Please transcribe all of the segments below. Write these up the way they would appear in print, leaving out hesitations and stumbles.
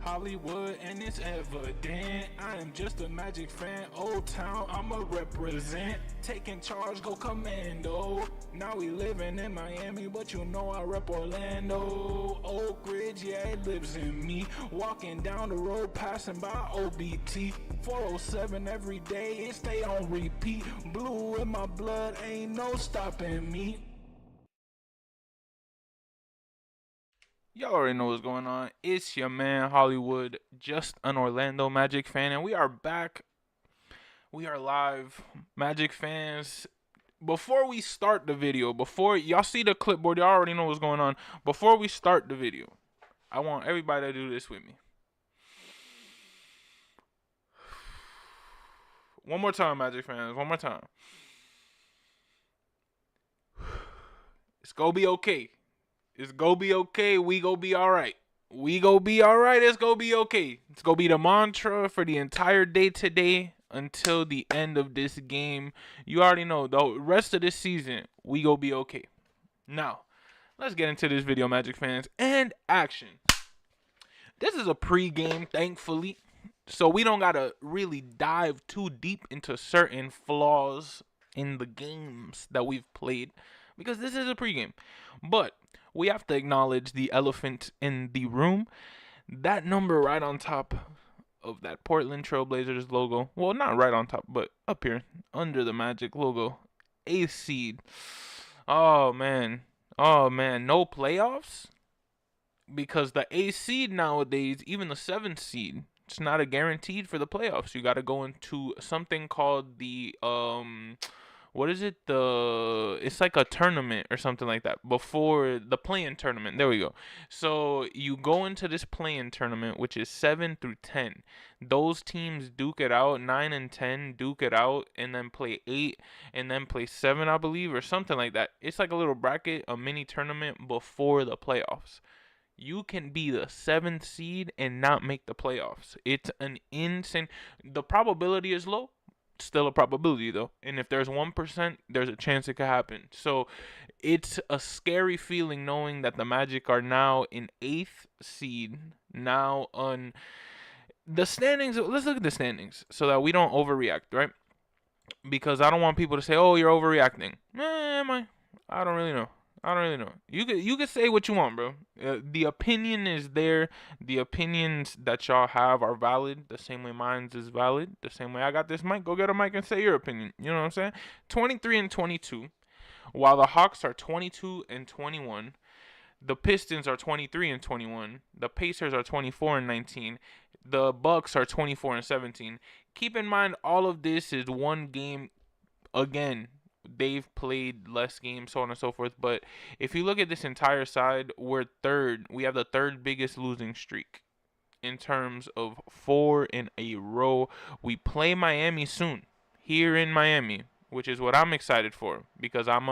Hollywood and it's evident. I am just a Magic fan. Old Town, I'ma represent. Taking charge, go commando. Now we living in Miami, but you know I rep Orlando. Oak Ridge, yeah, it lives in me. Walking down the road, passing by OBT. 407 every day, it stay on repeat. Blue in my blood, ain't no stopping me. Y'all already know what's going on. It's your man Hollywood, just an Orlando Magic fan, and we are back. We are live, Magic fans. Before we start the video, before y'all see the clipboard, y'all already know what's going on. Before we start the video, I want everybody to do this with me. One more time, Magic fans. One more time. It's gonna be okay. It's gonna be okay. We gonna be alright. We gonna be alright. It's gonna be okay. It's gonna be the mantra for the entire day today until the end of this game. You already know, the rest of this season, we gonna be okay. Now, let's get into this video, Magic fans, and action. This is a pre-game, thankfully, so we don't gotta really dive too deep into certain flaws in the games that we've played, because this is a pregame. But we have to acknowledge the elephant in the room. That number right on top of that Portland Trailblazers logo. Well, not right on top, but up here under the Magic logo. 8th seed. Oh, man. Oh, man. No playoffs? Because the 8th seed nowadays, even the 7th seed, it's not a guaranteed for the playoffs. You got to go into something called the what is it? It's like a tournament or something like that before the play-in tournament. There we go. So you go into this play-in tournament, which is 7 through 10. Those teams duke it out. 9 and 10 duke it out, and then play 8, and then play 7, I believe, or something like that. It's like a little bracket, a mini tournament before the playoffs. You can be the 7th seed and not make the playoffs. It's an insane. The probability is low. Still a probability though, and if there's 1%, there's a chance it could happen. So it's a scary feeling knowing that the Magic are now in 8th seed, now on the standings. Let's look at the standings so that we don't overreact, right? Because I don't want people to say, oh, you're overreacting. Am I don't really know. I don't really know. You could say what you want, bro. The opinion is there. The opinions that y'all have are valid. The same way mine's is valid. The same way I got this mic. Go get a mic and say your opinion. You know what I'm saying? 23 and 22. While the Hawks are 22 and 21. The Pistons are 23 and 21. The Pacers are 24 and 19. The Bucks are 24 and 17. Keep in mind, all of this is one game. Again, they've played less games, so on and so forth. But if you look at this entire side, we're third. We have the third biggest losing streak in terms of 4 in a row. We play Miami soon here in Miami, which is what I'm excited for, because I'm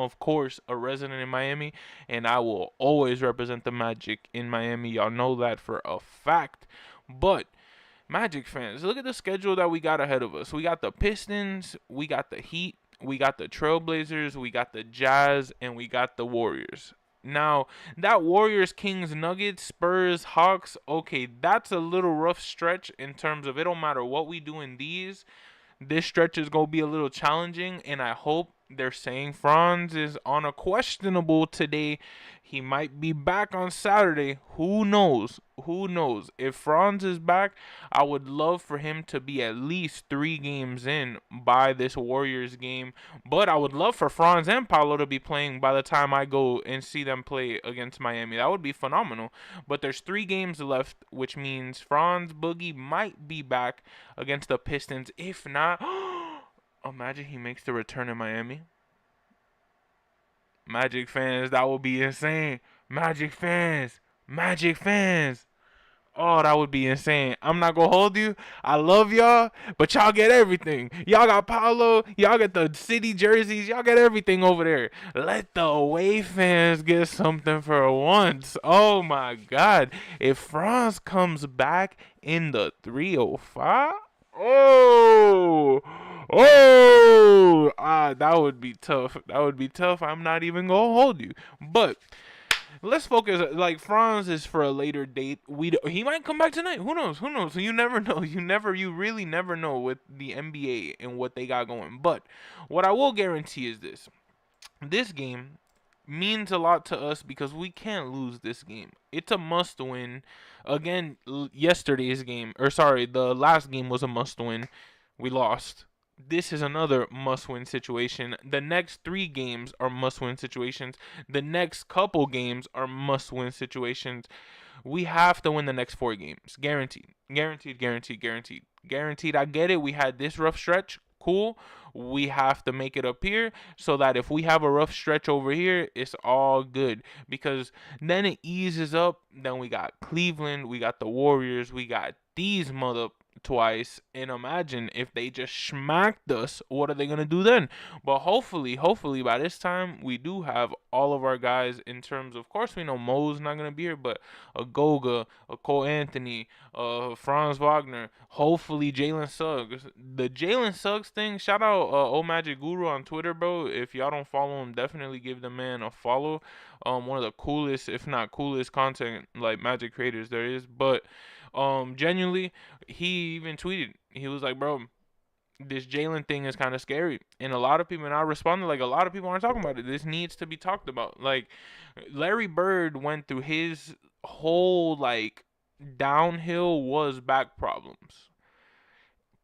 of course a resident in Miami, and I will always represent the Magic in Miami. Y'all know that for a fact. But Magic fans, look at the schedule that we got ahead of us. We got the Pistons, we got the Heat, we got the Trailblazers, we got the Jazz, and we got the Warriors. Now, that Warriors, Kings, Nuggets, Spurs, Hawks, okay, that's a little rough stretch in terms of it don't matter what we do in these. This stretch is going to be a little challenging, and I hope they're saying Franz is on a questionable today. He might be back on Saturday. Who knows? Who knows? If Franz is back, I would love for him to be at least 3 games in by this Warriors game. But I would love for Franz and Paolo to be playing by the time I go and see them play against Miami. That would be phenomenal. But there's 3 games left, which means Franz Boogie might be back against the Pistons. If not, imagine he makes the return in Miami. Magic fans, that would be insane. Magic fans. Magic fans. Oh, that would be insane. I'm not going to hold you. I love y'all, but y'all get everything. Y'all got Paolo. Y'all get the city jerseys. Y'all get everything over there. Let the away fans get something for once. Oh, my God. If Franz comes back in the 305, that would be tough. That would be tough. I'm not even going to hold you. But let's focus. Like Franz is for a later date. He might come back tonight. Who knows? Who knows? You never know. You really never know with the NBA and what they got going. But what I will guarantee is this: this game means a lot to us because we can't lose this game. It's a must win. Again, yesterday's game, or sorry, the last game was a must win. We lost. This is another must win situation. The next 3 games are must win situations. The next couple games are must win situations. We have to win the next 4 games. Guaranteed. Guaranteed, guaranteed, guaranteed. Guaranteed. I get it. We had this rough stretch. Cool. We have to make it up here so that if we have a rough stretch over here, it's all good. Because then it eases up. Then we got Cleveland. We got the Warriors. We got these mother twice, and imagine if they just smacked us, what are they gonna do then? But hopefully by this time we do have all of our guys in terms of course we know Mo's not gonna be here, but a Goga, a Cole Anthony, Franz Wagner, hopefully Jalen Suggs. The Jalen Suggs thing, shout out Magic Guru on Twitter, bro. If y'all don't follow him, definitely give the man a follow. One of the coolest, if not coolest content like Magic creators there is. But genuinely, he even tweeted, he was like, bro, this Jalen thing is kind of scary. And a lot of people, and I responded, like, a lot of people aren't talking about it. This needs to be talked about. Like, Larry Bird went through his whole, like, downhill was back problems.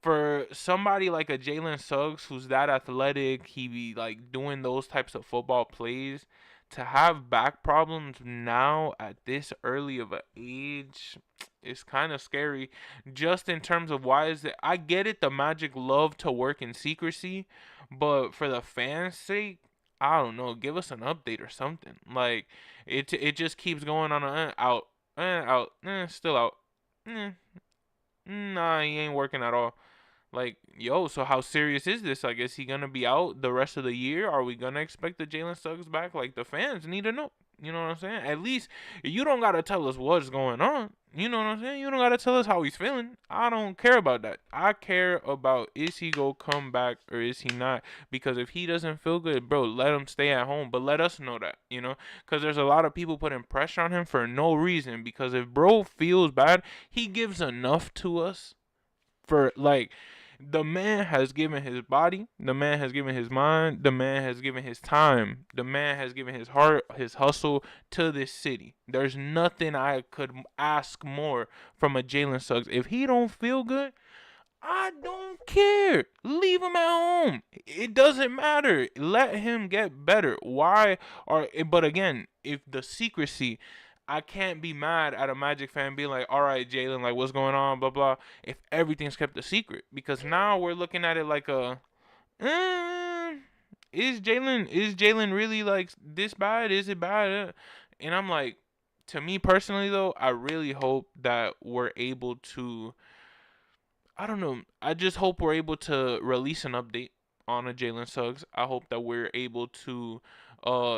For somebody like a Jalen Suggs who's that athletic, he be like doing those types of football plays, to have back problems now at this early of an age, it's kind of scary. Just in terms of why is it? I get it. The Magic love to work in secrecy, but for the fans' sake, I don't know. Give us an update or something. Like it just keeps going on out, out, still out. Eh, nah, he ain't working at all. Like, yo, so how serious is this? Like, is he gonna be out the rest of the year? Are we gonna expect the Jalen Suggs back? Like, the fans need to know. You know what I'm saying? At least you don't gotta tell us what's going on. You know what I'm saying? You don't gotta tell us how he's feeling. I don't care about that. I care about is he gonna come back or is he not? Because if he doesn't feel good, bro, let him stay at home. But let us know that, you know? Because there's a lot of people putting pressure on him for no reason. Because if bro feels bad, he gives enough to us for like the man has given his body, the man has given his mind, the man has given his time, the man has given his heart, his hustle to this city. There's nothing I could ask more from a Jalen Suggs. If he don't feel good, I don't care. Leave him at home. It doesn't matter. Let him get better. Why are but again, if the secrecy, I can't be mad at a Magic fan being like, all right, Jalen, like what's going on, blah blah. If everything's kept a secret, because now we're looking at it like a, eh, is Jalen really like this bad? Is it bad? And I'm like, to me personally though, I really hope that we're able to, I don't know. I just hope we're able to release an update on a Jalen Suggs. I hope that we're able to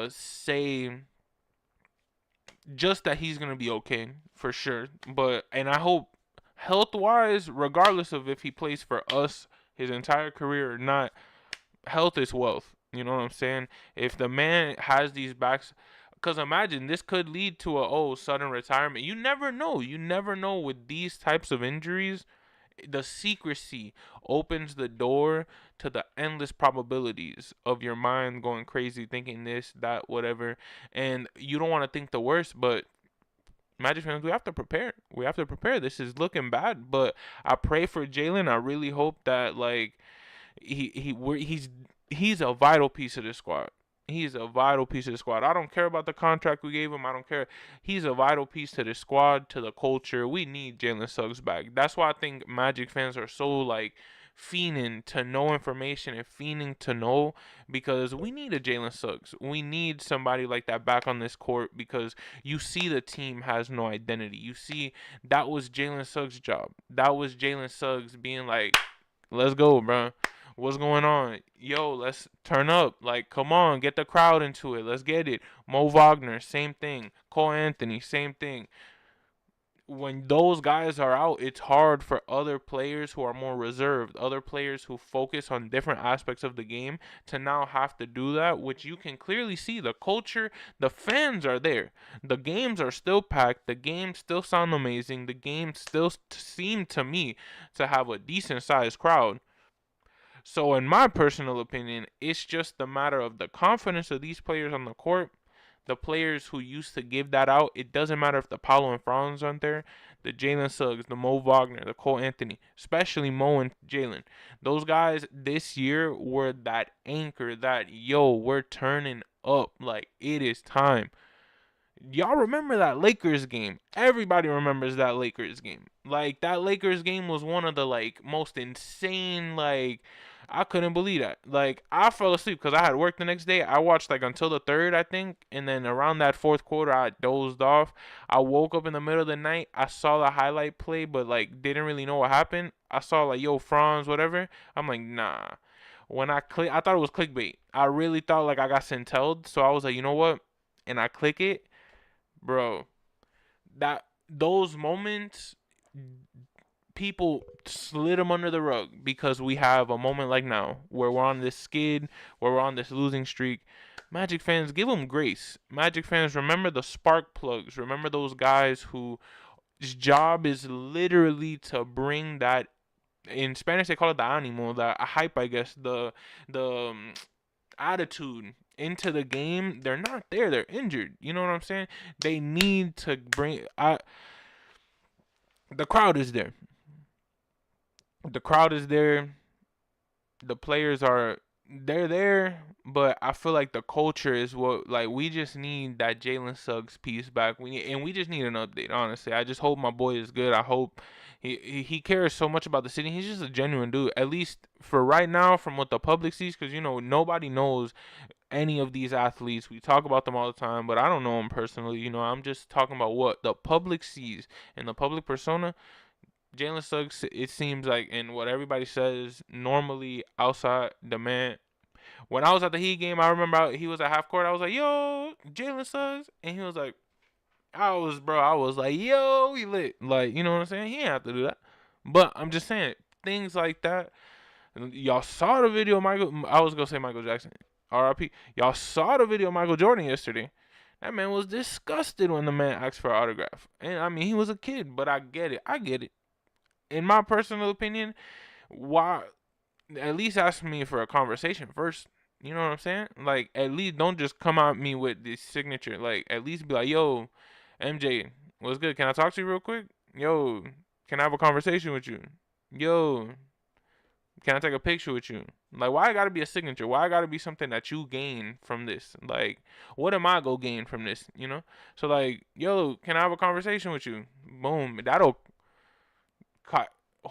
say just that he's gonna be okay for sure. But and I hope health wise, regardless of if he plays for us his entire career or not, health is wealth. You know what I'm saying? If the man has these backs, because imagine this could lead to a sudden retirement. You never know. You never know with these types of injuries. The secrecy opens the door to the endless probabilities of your mind going crazy, thinking this, that, whatever. And you don't want to think the worst, but Magic fans, we have to prepare. We have to prepare. This is looking bad, but I pray for Jalen. I really hope that like he's a vital piece of this squad. He's a vital piece of the squad. I don't care about the contract we gave him. I don't care. He's a vital piece to the squad, to the culture. We need Jalen Suggs back. That's why I think Magic fans are so like fiending to know information and fiending to know, because we need a Jalen Suggs. We need somebody like that back on this court, because you see the team has no identity. You see that was Jalen Suggs' job. That was Jalen Suggs being like, let's go, bro. What's going on? Yo, let's turn up. Like, come on, get the crowd into it. Let's get it. Mo Wagner, same thing. Cole Anthony, same thing. when those guys are out, it's hard for other players who are more reserved, other players who focus on different aspects of the game to now have to do that, which you can clearly see the culture, the fans are there. The games are still packed, the games still sound amazing, the games still seem to me to have a decent sized crowd. So, in my personal opinion, it's just a matter of the confidence of these players on the court. The players who used to give that out, it doesn't matter if the Paulo and Franz aren't there, the Jalen Suggs, the Mo Wagner, the Cole Anthony, especially Mo and Jalen. Those guys this year were that anchor that, yo, we're turning up. Like, it is time. Y'all remember that Lakers game? Everybody remembers that Lakers game. Like, that Lakers game was one of the like most insane, like, I couldn't believe that. Like, I fell asleep because I had work the next day. I watched like until the third, I think, and then around that fourth quarter I dozed off. I woke up in the middle of the night. I saw the highlight play, but like didn't really know what happened. I saw like, yo, Franz, whatever. I'm like, nah. When I thought it was clickbait. I really thought like I got centelled, so I was like, you know what? And I click it, bro. That those moments, people slid them under the rug because we have a moment like now where we're on this skid, where we're on this losing streak. Magic fans, give them grace. Magic fans, remember the spark plugs. Remember those guys whose job is literally to bring that. In Spanish, they call it the animo, the hype, I guess, the attitude into the game. They're not there. They're injured. You know what I'm saying? They need to bring. The crowd is there. The crowd is there. The players are they're there, but I feel like the culture is what like we just need that Jalen Suggs piece back. We just need an update. Honestly, I just hope my boy is good. I hope he cares so much about the city. He's just a genuine dude. At least for right now, from what the public sees, because nobody knows any of these athletes. We talk about them all the time, but I don't know them personally. I'm just talking about what the public sees and the public persona. Jalen Suggs, it seems like, and what everybody says, normally outside the man. When I was at the Heat game, I remember he was at half court. I was like, "Yo, Jalen Suggs," and he was like, I was like, "Yo, he lit." Like, you know what I'm saying? He didn't have to do that, but I'm just saying things like that. Y'all saw the video, Michael. I was gonna say Michael Jackson, R.I.P. Y'all saw the video, of Michael Jordan yesterday. That man was disgusted when the man asked for an autograph, and I mean, he was a kid, but I get it. I get it. In my personal opinion, why at least ask me for a conversation first. You know what I'm saying? Like, at least don't just come at me with this signature. Like, at least be like, yo, MJ, what's good? Can I talk to you real quick? Yo, can I have a conversation with you? Yo, can I take a picture with you? Like, why I gotta be a signature? Why I gotta be something that you gain from this? Like, what am I gonna gain from this? So, like, yo, can I have a conversation with you? Boom. That'll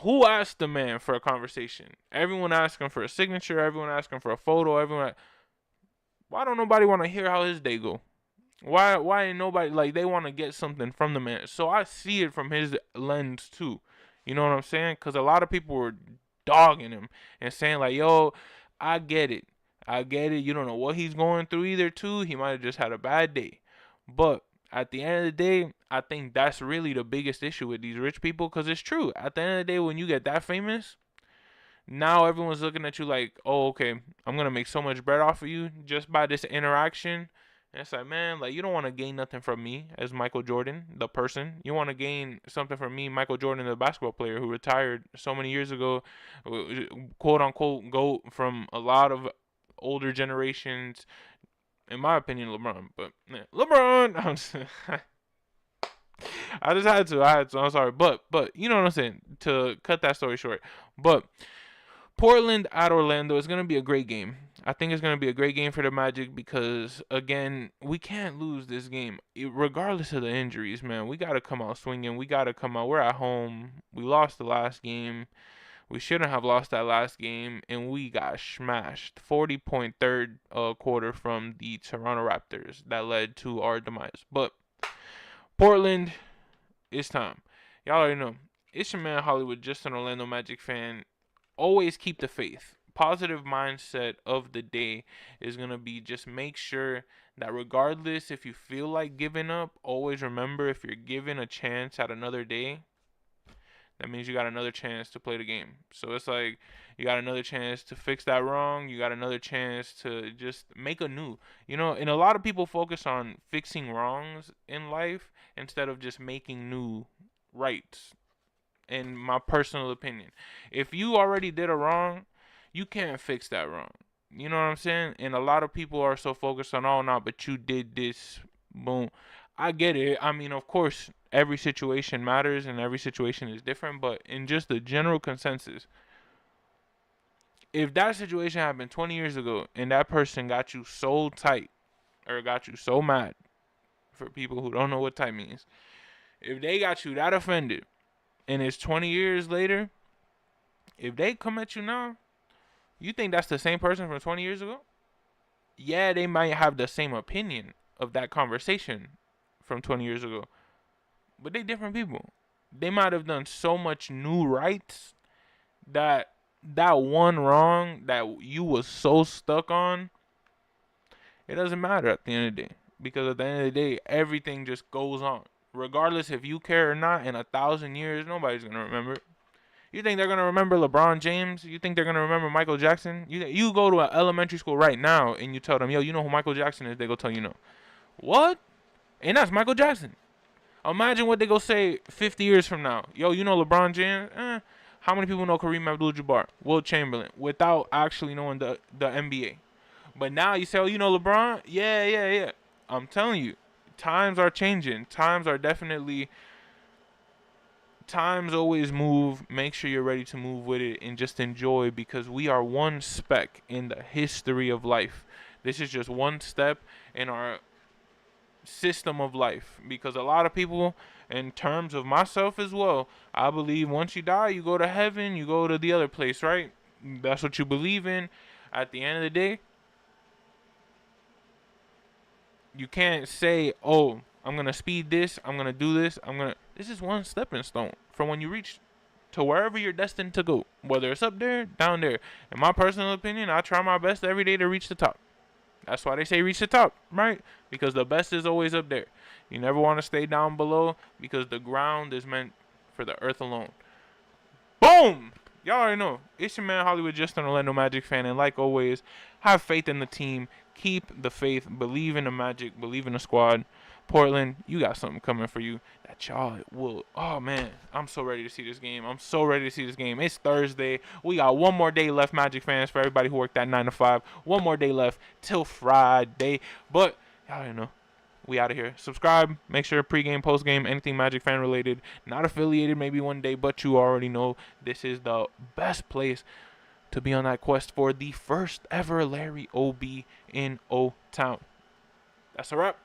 who asked the man for a conversation? Everyone asking for a signature. Everyone asking for a photo. Why don't nobody want to hear how his day go? Why ain't nobody like they want to get something from the man? So I see it from his lens too. You know what I'm saying? Because a lot of people were dogging him and saying like, "Yo, I get it. I get it. You don't know what he's going through either too. He might have just had a bad day." But at the end of the day, I think that's really the biggest issue with these rich people because it's true. At the end of the day, when you get that famous, now everyone's looking at you like, oh, okay, I'm going to make so much bread off of you just by this interaction. And it's like, man, like, you don't want to gain nothing from me as Michael Jordan, the person. You want to gain something from me, Michael Jordan, the basketball player who retired so many years ago, quote unquote, GOAT from a lot of older generations. In my opinion, LeBron. But yeah, LeBron, I just had to. I'm sorry, but you know what I'm saying. To cut that story short, but Portland at Orlando is gonna be a great game. I think it's gonna be a great game for the Magic because again, we can't lose this game, regardless of the injuries. Man, we gotta come out swinging. We gotta come out. We're at home. We lost the last game. We shouldn't have lost that last game, and we got smashed. 40-point third quarter from the Toronto Raptors that led to our demise. But Portland, it's time. Y'all already know. It's your man Hollywood, just an Orlando Magic fan. Always keep the faith. positive mindset of the day is going to be just make sure that regardless if you feel like giving up, always remember if you're given a chance at another day, that means you got another chance to play the game. So it's like you got another chance to fix that wrong. You got another chance to just make a new. And a lot of people focus on fixing wrongs in life instead of just making new rights. In my personal opinion, if you already did a wrong, you can't fix that wrong. You know what I'm saying? And a lot of people are so focused on, oh no, but you did this, boom. I get it. I mean, of course, every situation matters and every situation is different, but in just the general consensus, if that situation happened 20 years ago and that person got you so tight or got you so mad, for people who don't know what tight means, if they got you that offended and it's 20 years later, if they come at you now, you think that's the same person from 20 years ago? Yeah, they might have the same opinion of that conversation from 20 years ago, but they different people. They might have done so much new rights that that one wrong that you was so stuck on, it doesn't matter at the end of the day. Because at the end of the day, everything just goes on. Regardless if you care or not, in 1,000 years, nobody's going to remember it. You think they're going to remember LeBron James? You think they're going to remember Michael Jackson? You go to an elementary school right now and you tell them, yo, you know who Michael Jackson is? They go tell you no. What? And that's Michael Jackson. Imagine what they go say 50 years from now. Yo, you know LeBron James? How many people know Kareem Abdul-Jabbar, Wilt Chamberlain, without actually knowing the NBA? But now you say, oh, you know LeBron? Yeah. I'm telling you, times are changing. Times always move. Make sure you're ready to move with it and just enjoy, because we are one speck in the history of life. This is just one step in our system of life, because a lot of people, in terms of myself as well, I believe once you die, you go to heaven, you go to the other place, right? That's what you believe in. At the end of the day, you can't say, oh, I'm going to speed this, I'm going to do this, this is one stepping stone from when you reach to wherever you're destined to go, whether it's up there, down there. In my personal opinion, I try my best every day to reach the top. That's why they say reach the top, right? Because the best is always up there. You never want to stay down below, because the ground is meant for the earth alone. Boom! Y'all already know. It's your man Hollywood, just an Orlando Magic fan. And like always, have faith in the team. Keep the faith. Believe in the Magic. Believe in the squad. Portland, you got something coming for you that y'all will. Oh, man. I'm so ready to see this game. It's Thursday. We got one more day left, Magic fans, for everybody who worked that 9 to 5. One more day left till Friday. But y'all already know. We out of here. Subscribe. Make sure pregame, postgame, anything Magic fan related. Not affiliated maybe one day, but you already know this is the best place to be on that quest for the first ever Larry OB in O-Town. That's a wrap.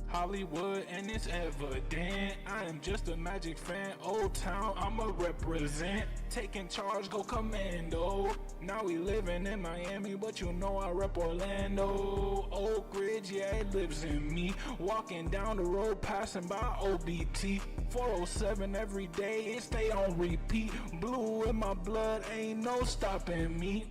Hollywood, and it's evident I am just a Magic fan. Old Town, I'ma represent. Taking charge, go commando. Now we living in Miami, but you know I rep Orlando. Oak Ridge, yeah, it lives in me. Walking down the road, passing by OBT. 407 every day, it stay on repeat. Blue in my blood, ain't no stopping me.